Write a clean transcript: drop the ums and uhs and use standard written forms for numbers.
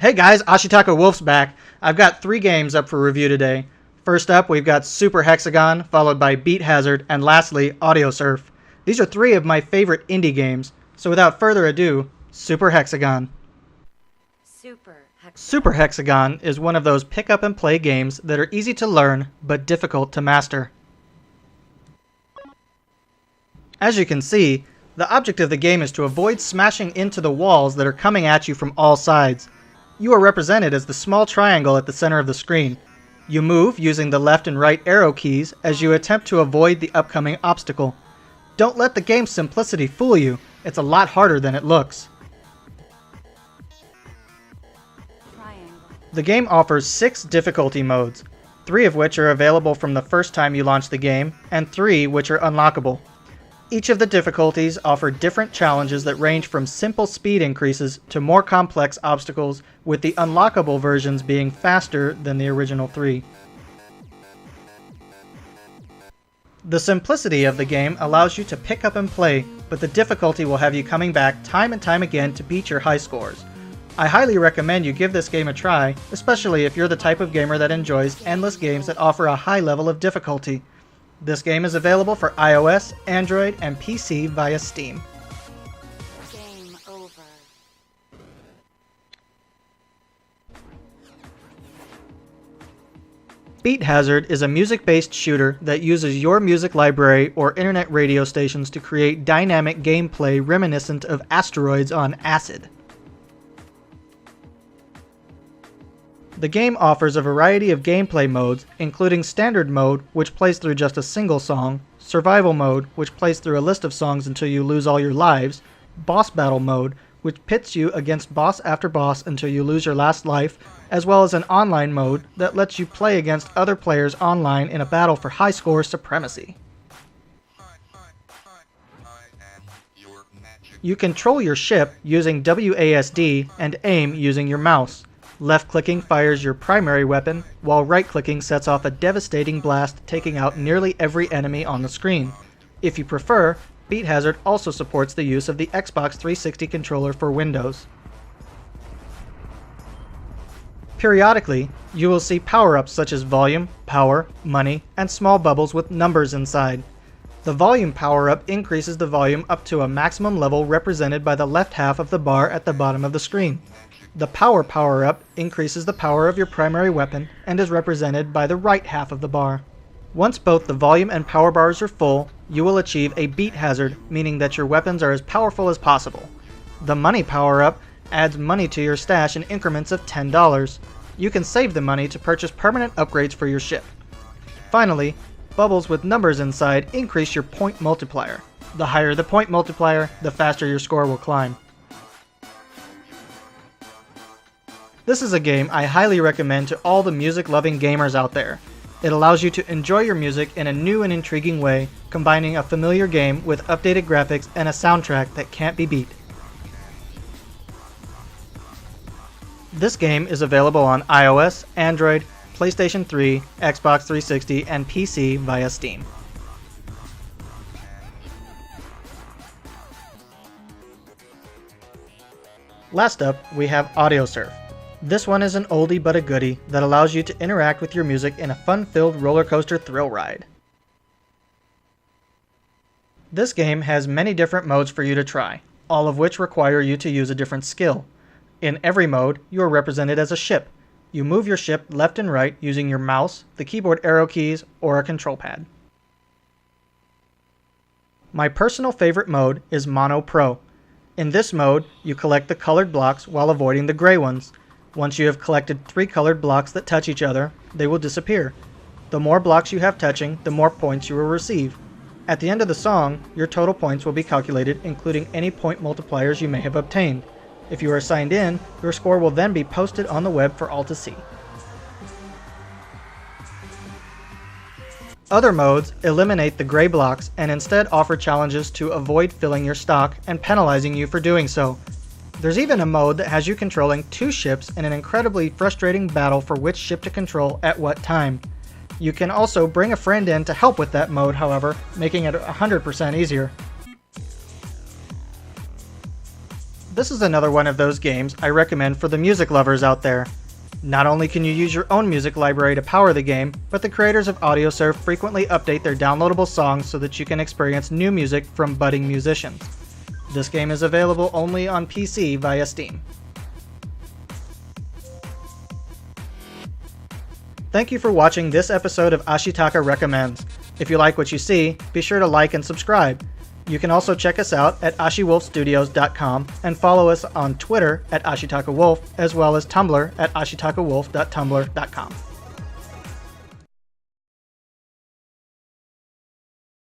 Hey guys, Ashitaka Wolf's back. I've got 3 games up for review today. First up, we've got Super Hexagon, followed by Beat Hazard, and lastly, Audiosurf. These are 3 of my favorite indie games, so without further ado, Super Hexagon. Super Hexagon is one of those pick up and play games that are easy to learn, but difficult to master. As you can see, the object of the game is to avoid smashing into the walls that are coming at you from all sides. You are represented as the small triangle at the center of the screen. You move using the left and right arrow keys as you attempt to avoid the upcoming obstacle. Don't let the game's simplicity fool you, it's a lot harder than it looks. The game offers 6 difficulty modes, 3 of which are available from the first time you launch the game, and 3 which are unlockable. Each of the difficulties offer different challenges that range from simple speed increases to more complex obstacles, with the unlockable versions being faster than the original 3. The simplicity of the game allows you to pick up and play, but the difficulty will have you coming back time and time again to beat your high scores. I highly recommend you give this game a try, especially if you're the type of gamer that enjoys endless games that offer a high level of difficulty. This game is available for iOS, Android, and PC via Steam. Game over. Beat Hazard is a music-based shooter that uses your music library or internet radio stations to create dynamic gameplay reminiscent of asteroids on acid. The game offers a variety of gameplay modes, including Standard Mode, which plays through just a single song, Survival Mode, which plays through a list of songs until you lose all your lives, Boss Battle Mode, which pits you against boss after boss until you lose your last life, as well as an Online Mode that lets you play against other players online in a battle for high score supremacy. You control your ship using WASD and aim using your mouse. Left-clicking fires your primary weapon, while right-clicking sets off a devastating blast, taking out nearly every enemy on the screen. If you prefer, Beat Hazard also supports the use of the Xbox 360 controller for Windows. Periodically, you will see power-ups such as volume, power, money, and small bubbles with numbers inside. The volume power-up increases the volume up to a maximum level represented by the left half of the bar at the bottom of the screen. The power power-up increases the power of your primary weapon and is represented by the right half of the bar. Once both the volume and power bars are full, you will achieve a beat hazard, meaning that your weapons are as powerful as possible. The money power-up adds money to your stash in increments of $10. You can save the money to purchase permanent upgrades for your ship. Finally, bubbles with numbers inside increase your point multiplier. The higher the point multiplier, the faster your score will climb. This is a game I highly recommend to all the music-loving gamers out there. It allows you to enjoy your music in a new and intriguing way, combining a familiar game with updated graphics and a soundtrack that can't be beat. This game is available on iOS, Android, PlayStation 3, Xbox 360, and PC via Steam. Last up, we have Audiosurf. This one is an oldie but a goodie that allows you to interact with your music in a fun-filled roller coaster thrill ride. This game has many different modes for you to try, all of which require you to use a different skill. In every mode, you are represented as a ship. You move your ship left and right using your mouse, the keyboard arrow keys, or a control pad. My personal favorite mode is Mono Pro. In this mode, you collect the colored blocks while avoiding the gray ones. Once you have collected 3 colored blocks that touch each other, they will disappear. The more blocks you have touching, the more points you will receive. At the end of the song, your total points will be calculated, including any point multipliers you may have obtained. If you are signed in, your score will then be posted on the web for all to see. Other modes eliminate the gray blocks and instead offer challenges to avoid filling your stock and penalizing you for doing so. There's even a mode that has you controlling 2 ships in an incredibly frustrating battle for which ship to control at what time. You can also bring a friend in to help with that mode, however, making it 100% easier. This is another one of those games I recommend for the music lovers out there. Not only can you use your own music library to power the game, but the creators of Audiosurf frequently update their downloadable songs so that you can experience new music from budding musicians. This game is available only on PC via Steam. Thank you for watching this episode of Ashitaka Recommends. If you like what you see, be sure to like and subscribe. You can also check us out at ashiwolfstudios.com and follow us on Twitter at AshitakaWolf, as well as Tumblr at ashitakawolf.tumblr.com.